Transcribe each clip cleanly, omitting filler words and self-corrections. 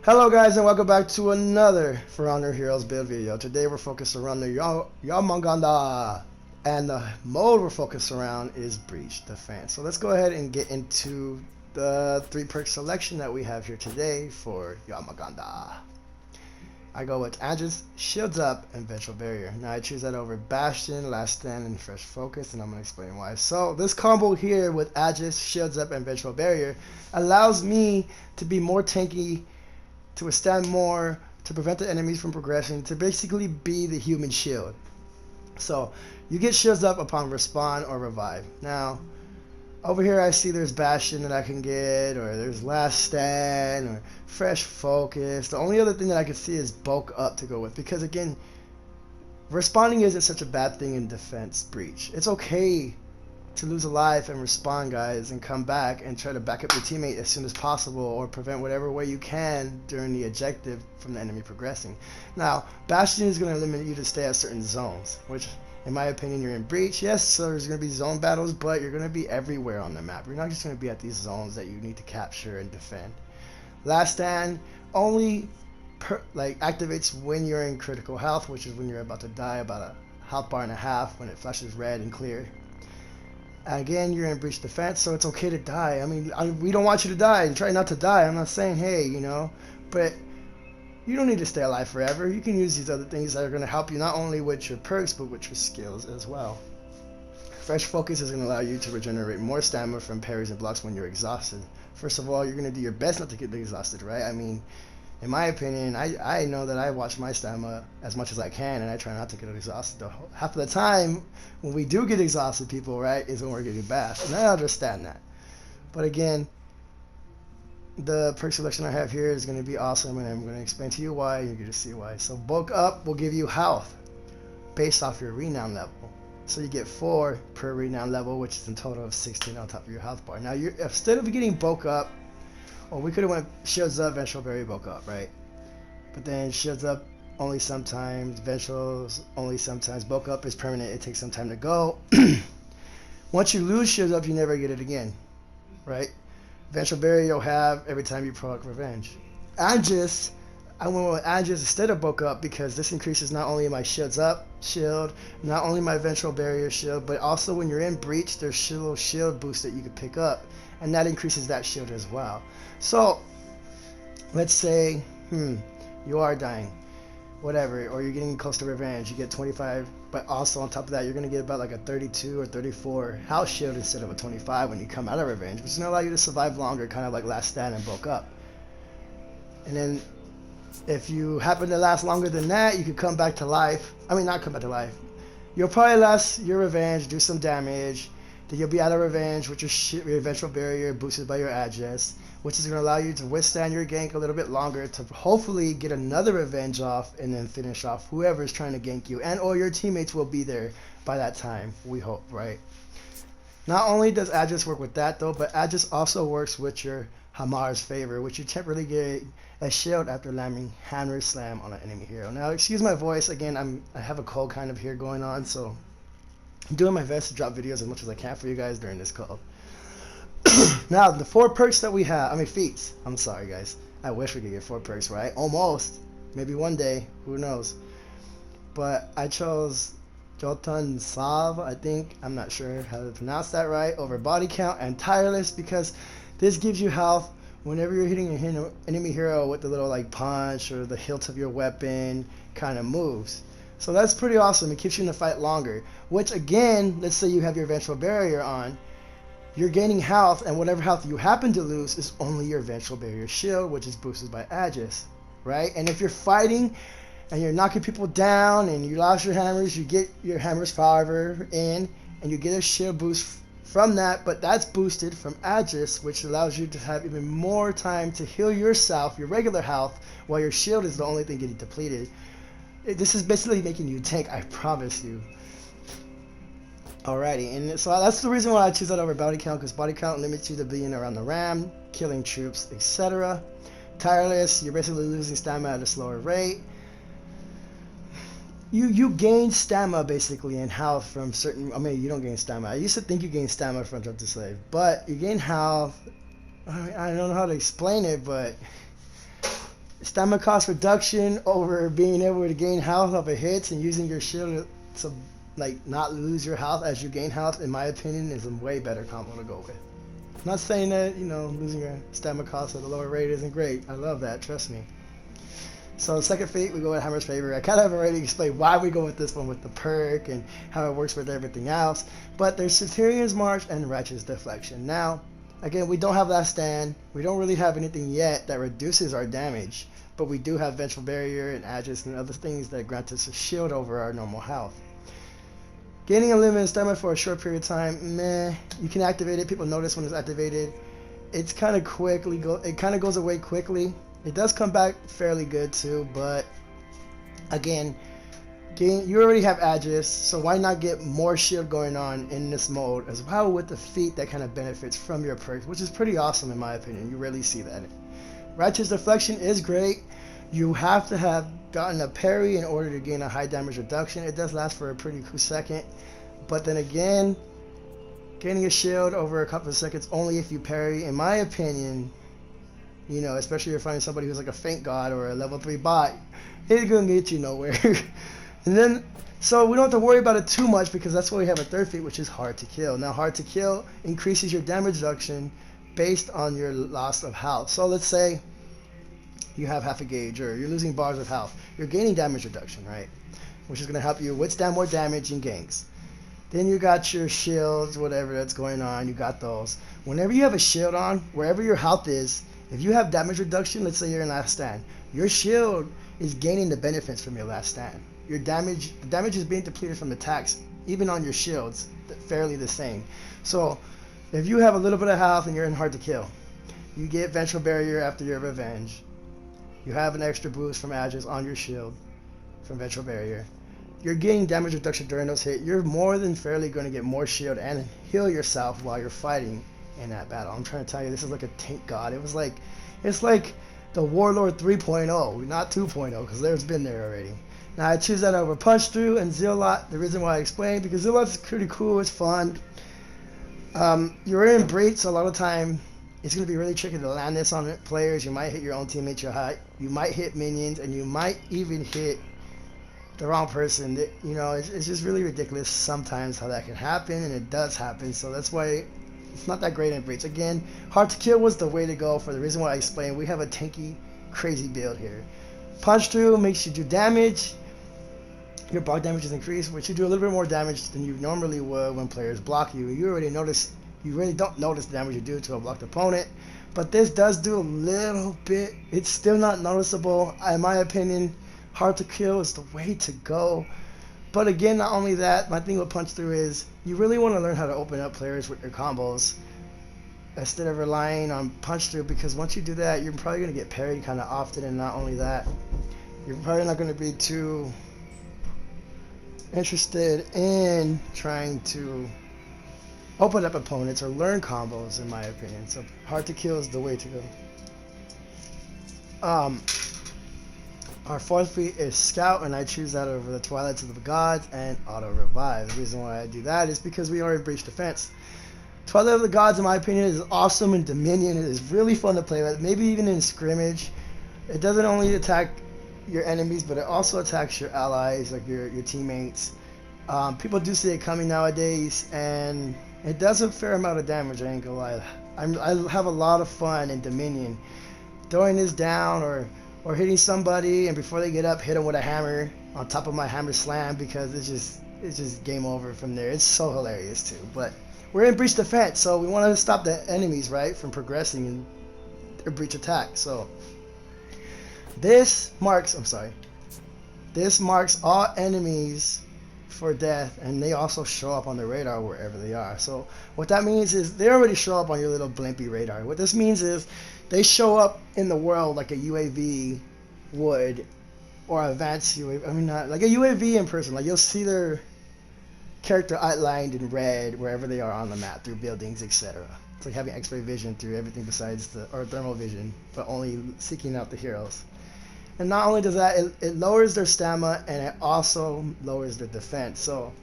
Hello guys and welcome back to another For Honor Heroes build video. Today we're focused around the Jomungandr, and the mode we're focused around is Breach Defense. So let's go ahead and get into the 3 perk selection that we have here today for Jomungandr. I go with Aegis, Shields Up, and Vengeful Barrier. Now I choose that over Bastion, Last Stand, and Fresh Focus, and I'm going to explain why. So this combo here with Aegis, Shields Up, and Vengeful Barrier allows me to be more tanky, to withstand more, to prevent the enemies from progressing, to basically be the human shield. So you get shields up upon respawn or revive. Now over here I see there's Bastion that I can get, or there's Last Stand, or Fresh Focus. The only other thing that I can see is Bulk Up to go with, because again, respawning isn't such a bad thing in defense breach. It's okay to lose a life and respawn, guys, and come back and try to back up your teammate as soon as possible, or prevent whatever way you can during the objective from the enemy progressing. Now Bastion is going to limit you to stay at certain zones, which in my opinion, you're in breach. Yes, so there's going to be zone battles, but you're going to be everywhere on the map. You're not just going to be at these zones that you need to capture and defend. Last Stand only activates when you're in critical health, which is when you're about to die, about a health bar and a half, when it flashes red and clear. Again, you're in breach defense, so it's okay to die. I mean, we don't want you to die, and try not to die. I'm not saying, hey, but you don't need to stay alive forever. You can use these other things that are going to help you not only with your perks, but with your skills as well. Fresh Focus is going to allow you to regenerate more stamina from parries and blocks when you're exhausted. First of all, you're going to do your best not to get exhausted, right? I mean, in my opinion, I know that I watch my stamina as much as I can, and I try not to get exhausted. Half of the time, when we do get exhausted, people, right, is when we're getting bashed, and I understand that. But again, the perk selection I have here is going to be awesome, and I'm going to explain to you why, and you're going to see why. So Bulk Up will give you health based off your renown level. So you get 4 per renown level, which is a total of 16 on top of your health bar. Now, instead of getting Bulk Up, or we could have went Shields Up, Vengeful Barrier, Bulk Up, right? But then Shields Up only sometimes, Vengeful's only sometimes, Bulk Up is permanent, it takes some time to go. Once you lose Shields Up, you never get it again, right? Vengeful Barrier you'll have every time you provoke revenge. Aegis, I went with Aegis instead of Bulk Up, because this increases not only my Shields Up shield, not only my Vengeful Barrier shield, but also when you're in breach, there's a little shield boost that you can pick up, and that increases that shield as well. So let's say you are dying, whatever, or you're getting close to revenge, you get 25, but also on top of that you're going to get about like a 32 or 34 health shield instead of a 25 when you come out of revenge, which is going to allow you to survive longer, kind of like Last Stand and Bulk Up. And then if you happen to last longer than that, you could come back to life. I mean, not come back to life, you'll probably last your revenge, do some damage, then you'll be out of revenge with your Vengeful Barrier boosted by your Aegis, which is going to allow you to withstand your gank a little bit longer, to hopefully get another revenge off and then finish off whoever is trying to gank you, and or your teammates will be there by that time, we hope, right? Not only does Aegis work with that though, but Aegis also works with your Hamar's Favor, which you temporarily get a shield after landing Hammer Slam on an enemy hero. Now, excuse my voice, again, I have a cold kind of here going on, so I'm doing my best to drop videos as much as I can for you guys during this call. Now, the 4 perks that we have, feats. I'm sorry, guys. I wish we could get 4 perks, right? Almost. Maybe one day. Who knows? But I chose Jomungandr, I think. I'm not sure how to pronounce that right. Over Body Count and Tireless, because this gives you health whenever you're hitting an enemy hero with the little like punch or the hilt of your weapon kind of moves. So that's pretty awesome. It keeps you in the fight longer. Which again, let's say you have your Vengeful Barrier on. You're gaining health, and whatever health you happen to lose is only your Vengeful Barrier shield, which is boosted by Aegis, right? And if you're fighting and you're knocking people down and you lost your hammers, you get your Hammer's Favor in, and you get a shield boost from that, but that's boosted from Aegis, which allows you to have even more time to heal yourself, your regular health, while your shield is the only thing getting depleted. This is basically making you tank, I promise you. Alrighty, and so that's the reason why I choose that over Body Count, because Body Count limits you to being around the ram, killing troops, etc. Tireless, you're basically losing stamina at a slower rate. You gain stamina basically and health from certain, you don't gain stamina. I used to think you gain stamina from Drive to Slave, but you gain health. I don't know how to explain it, but stamina cost reduction over being able to gain health off of hits and using your shield to like not lose your health as you gain health, in my opinion, is a way better combo to go with. I'm not saying that, you know, losing your stamina cost at a lower rate isn't great. I love that, trust me. So second feat, we go with Hammer's Favor. I kind of have already explained why we go with this one with the perk and how it works with everything else. But there's Centurion's March and Righteous Deflection. Now, again, we don't have Last Stand. We don't really have anything yet that reduces our damage. But we do have Vengeful Barrier and Aegis and other things that grant us a shield over our normal health. Gaining unlimited stamina for a short period of time, meh. You can activate it. People notice when it's activated. It's kind of quickly it kind of goes away quickly. It does come back fairly good too, but again, you already have Aegis, so why not get more shield going on in this mode as well with the feat that kind of benefits from your perks, which is pretty awesome in my opinion. You rarely see that. Righteous Deflection is great. You have to have gotten a parry in order to gain a high damage reduction. It does last for a pretty cool second, but then again, gaining a shield over a couple of seconds only if you parry, in my opinion, you know, especially if you're finding somebody who's like a Feint God or a level 3 bot, it's gonna get you nowhere. And then, so we don't have to worry about it too much because that's why we have a third feat, which is Hard to Kill. Now, Hard to Kill increases your damage reduction based on your loss of health. So let's say you have half a gauge or you're losing bars of health. You're gaining damage reduction, right? Which is gonna help you withstand more damage in ganks. Then you got your shields, whatever that's going on, you got those. Whenever you have a shield on, wherever your health is, if you have damage reduction, let's say you're in Last Stand, your shield is gaining the benefits from your Last Stand. The damage is being depleted from attacks, even on your shields, fairly the same. So, if you have a little bit of health and you're in Hard to Kill, you get Vengeful Barrier after your Revenge. You have an extra boost from Aegis on your shield from Vengeful Barrier. You're getting damage reduction during those hits. You're more than fairly going to get more shield and heal yourself while you're fighting in that battle. I'm trying to tell you, this is like a tank god. It's like the Warlord 3.0, not 2.0, because there's been there already. Now I choose that over Punch Through and Zealot. The reason why I explained, because Zealot's pretty cool, it's fun. You're in Breach, so a lot of time it's going to be really tricky to land this on players. You might hit your own teammates, you might hit minions, and you might even hit the wrong person. You know, it's just really ridiculous sometimes how that can happen, and it does happen. So that's why it's not that great in Breach. Again, Hard to Kill was the way to go for the reason why I explained. We have a tanky, crazy build here. Punch Through makes you do damage. Your block damage is increased, which you do a little bit more damage than you normally would when players block you. You already notice, you really don't notice the damage you do to a blocked opponent. But this does do a little bit. It's still not noticeable. In my opinion, Hard to Kill is the way to go. But again, not only that, my thing with Punch Through is you really want to learn how to open up players with your combos instead of relying on Punch Through, because once you do that, you're probably going to get parried kind of often, and not only that, you're probably not going to be too interested in trying to open up opponents or learn combos, in my opinion. So Hard to Kill is the way to go. Our fourth feat is Scout, and I choose that over the Twilights of the Gods and Auto Revive. The reason why I do that is because we already breached defense. Twilight of the Gods, in my opinion, is awesome in Dominion. It is really fun to play with, maybe even in scrimmage. It doesn't only attack your enemies, but it also attacks your allies, like your teammates. People do see it coming nowadays, and it does a fair amount of damage, I ain't gonna lie. I have a lot of fun in Dominion. Throwing this down or hitting somebody, and before they get up, hit them with a hammer on top of my hammer slam, because it's just game over from there. It's so hilarious too. But we're in breach defense, so we want to stop the enemies, right, from progressing in their breach attack. So this marks all enemies for death, and they also show up on the radar wherever they are. So what that means is they already show up on your little blimpy radar. What this means is they show up in the world like a UAV would, or advanced UAV. I mean, not like a UAV in person. Like you'll see their character outlined in red wherever they are on the map through buildings, etc. It's like having X-ray vision through everything besides or thermal vision, but only seeking out the heroes. And not only does that, it lowers their stamina, and it also lowers their defense. So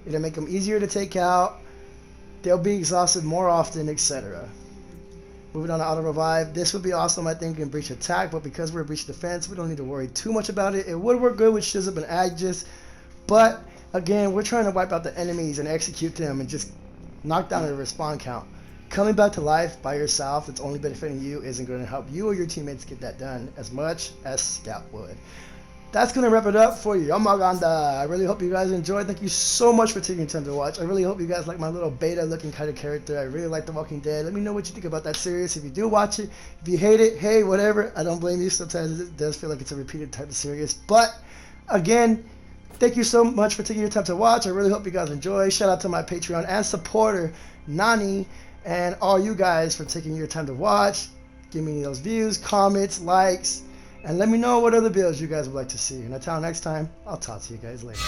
it'll make them easier to take out. They'll be exhausted more often, etc. Moving on to auto revive. This would be awesome, I think, in breach attack, but because we're breach defense, we don't need to worry too much about it. It would work good with Shizub and Aegis, but again, we're trying to wipe out the enemies and execute them and just knock down the respawn count. Coming back to life by yourself, that's only benefiting you, isn't going to help you or your teammates get that done as much as Scout would. That's going to wrap it up for Jomungandr. I really hope you guys enjoyed. Thank you so much for taking time to watch. I really hope you guys like my little beta looking kind of character. I really like The Walking Dead. Let me know what you think about that series. If you do watch it, if you hate it, hey, whatever. I don't blame you. Sometimes it does feel like it's a repeated type of series. But again, thank you so much for taking your time to watch. I really hope you guys enjoy. Shout out to my Patreon and supporter, Nani, and all you guys for taking your time to watch. Give me those views, comments, likes, and let me know what other builds you guys would like to see. And until next time, I'll talk to you guys later.